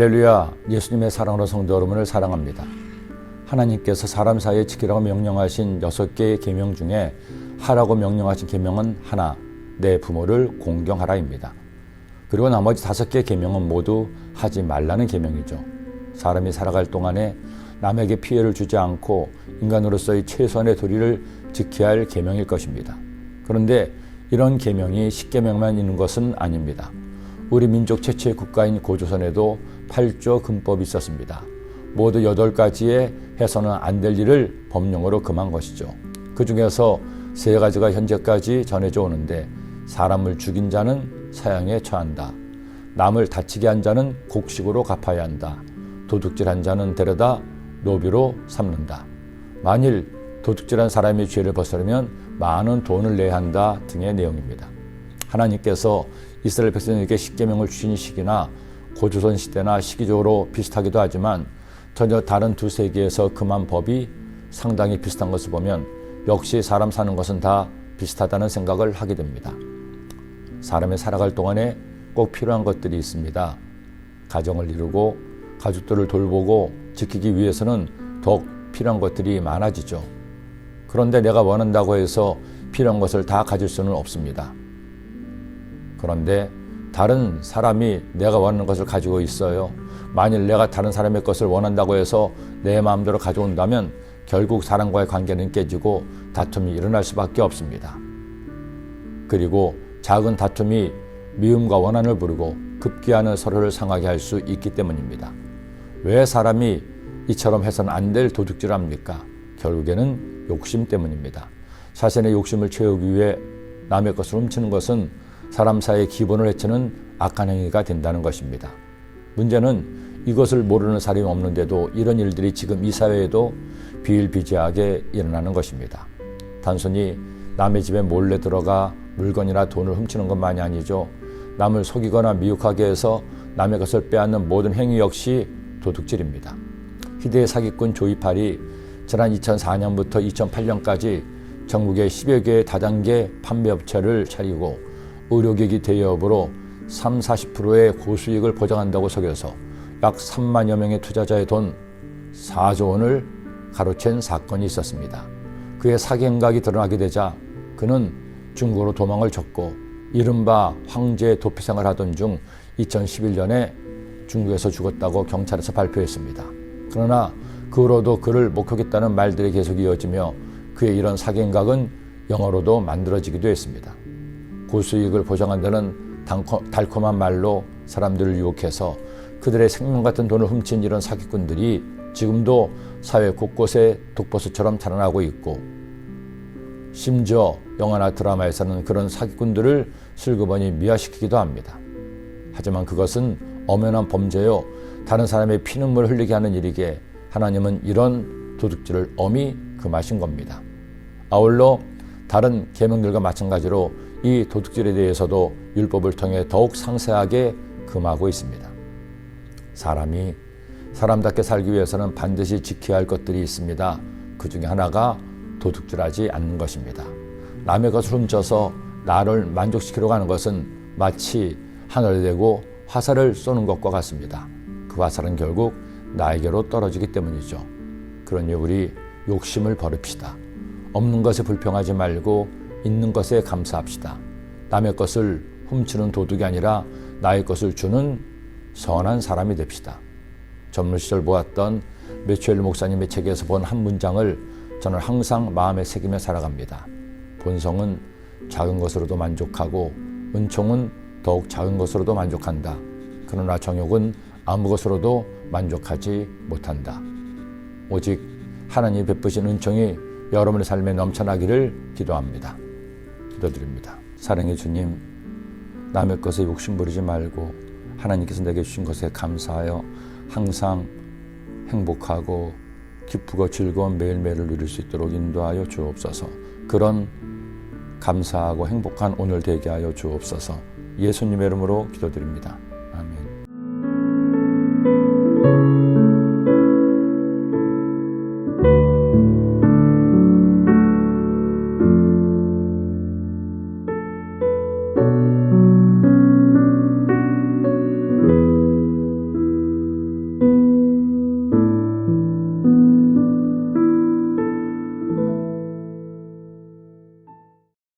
할렐루야, 예수님의 사랑으로 성도 여러분을 사랑합니다. 하나님께서 사람 사이에 지키라고 명령하신 6개의 계명 중에 하라고 명령하신 계명은 하나, 내 부모를 공경하라입니다. 그리고 나머지 5개의 계명은 모두 하지 말라는 계명이죠. 사람이 살아갈 동안에 남에게 피해를 주지 않고 인간으로서의 최소한의 도리를 지켜야 할 계명일 것입니다. 그런데 이런 계명이 10계명만 있는 것은 아닙니다. 우리 민족 최초의 국가인 고조선에도 8조 금법이 있었습니다. 모두 8가지의 해서는 안 될 일을 법령으로 금한 것이죠. 그 중에서 3가지가 현재까지 전해져 오는데, 사람을 죽인 자는 사형에 처한다. 남을 다치게 한 자는 곡식으로 갚아야 한다. 도둑질한 자는 데려다 노비로 삼는다. 만일 도둑질한 사람이 죄를 벗으려면 많은 돈을 내야 한다 등의 내용입니다. 하나님께서 이스라엘 백성에게 10계명을 주신 시기나 고조선 시대나 시기적으로 비슷하기도 하지만 전혀 다른 두 세계에서 금한 법이 상당히 비슷한 것을 보면 역시 사람 사는 것은 다 비슷하다는 생각을 하게 됩니다. 사람이 살아갈 동안에 꼭 필요한 것들이 있습니다. 가정을 이루고 가족들을 돌보고 지키기 위해서는 더욱 필요한 것들이 많아지죠. 그런데 내가 원한다고 해서 필요한 것을 다 가질 수는 없습니다. 그런데 다른 사람이 내가 원하는 것을 가지고 있어요. 만일 내가 다른 사람의 것을 원한다고 해서 내 마음대로 가져온다면 결국 사람과의 관계는 깨지고 다툼이 일어날 수밖에 없습니다. 그리고 작은 다툼이 미움과 원한을 부르고 급기야는 서로를 상하게 할 수 있기 때문입니다. 왜 사람이 이처럼 해서는 안 될 도둑질을 합니까? 결국에는 욕심 때문입니다. 자신의 욕심을 채우기 위해 남의 것을 훔치는 것은 사람 사이의 기본을 해치는 악한 행위가 된다는 것입니다. 문제는 이것을 모르는 사람이 없는데도 이런 일들이 지금 이 사회에도 비일비재하게 일어나는 것입니다. 단순히 남의 집에 몰래 들어가 물건이나 돈을 훔치는 것만이 아니죠. 남을 속이거나 미혹하게 해서 남의 것을 빼앗는 모든 행위 역시 도둑질입니다. 희대의 사기꾼 조이팔이 지난 2004년부터 2008년까지 전국에 10여 개의 다단계 판매업체를 차리고 의료기기 대여업으로 30-40%의 고수익을 보장한다고 속여서 약 3만여 명의 투자자의 돈 4조 원을 가로챈 사건이 있었습니다. 그의 사기 행각이 드러나게 되자 그는 중국으로 도망을 쳤고 이른바 황제의 도피생을 하던 중 2011년에 중국에서 죽었다고 경찰에서 발표했습니다. 그러나 그 후로도 그를 목격했다는 말들이 계속 이어지며 그의 이런 사기 행각은 영어로도 만들어지기도 했습니다. 고수익을 보장한다는 달콤한 말로 사람들을 유혹해서 그들의 생명 같은 돈을 훔친 이런 사기꾼들이 지금도 사회 곳곳에 독버섯처럼 자라나고 있고, 심지어 영화나 드라마에서는 그런 사기꾼들을 슬그머니 미화시키기도 합니다. 하지만 그것은 엄연한 범죄요, 다른 사람의 피눈물을 흘리게 하는 일이기에 하나님은 이런 도둑질을 엄히 금하신 겁니다. 아울러 다른 계명들과 마찬가지로 이 도둑질에 대해서도 율법을 통해 더욱 상세하게 금하고 있습니다. 사람이 사람답게 살기 위해서는 반드시 지켜야 할 것들이 있습니다. 그 중에 하나가 도둑질하지 않는 것입니다. 남의 것을 훔쳐서 나를 만족시키려고 하는 것은 마치 하늘에 대고 화살을 쏘는 것과 같습니다. 그 화살은 결국 나에게로 떨어지기 때문이죠. 그러니 우리 욕심을 버립시다. 없는 것에 불평하지 말고 있는 것에 감사합시다. 남의 것을 훔치는 도둑이 아니라 나의 것을 주는 선한 사람이 됩시다. 젊은 시절 보았던 매추엘 목사님의 책에서 본 한 문장을 저는 항상 마음에 새기며 살아갑니다. 본성은 작은 것으로도 만족하고 은총은 더욱 작은 것으로도 만족한다. 그러나 정욕은 아무 것으로도 만족하지 못한다. 오직 하나님이 베푸신 은총이 여러분의 삶에 넘쳐나기를 기도합니다. 기도드립니다. 사랑의 주님, 남의 것에 욕심 부리지 말고 하나님께서 내게 주신 것에 감사하여 항상 행복하고 기쁘고 즐거운 매일매일을 누릴 수 있도록 인도하여 주옵소서. 그런 감사하고 행복한 오늘 되게 하여 주옵소서. 예수님의 이름으로 기도드립니다. 아멘.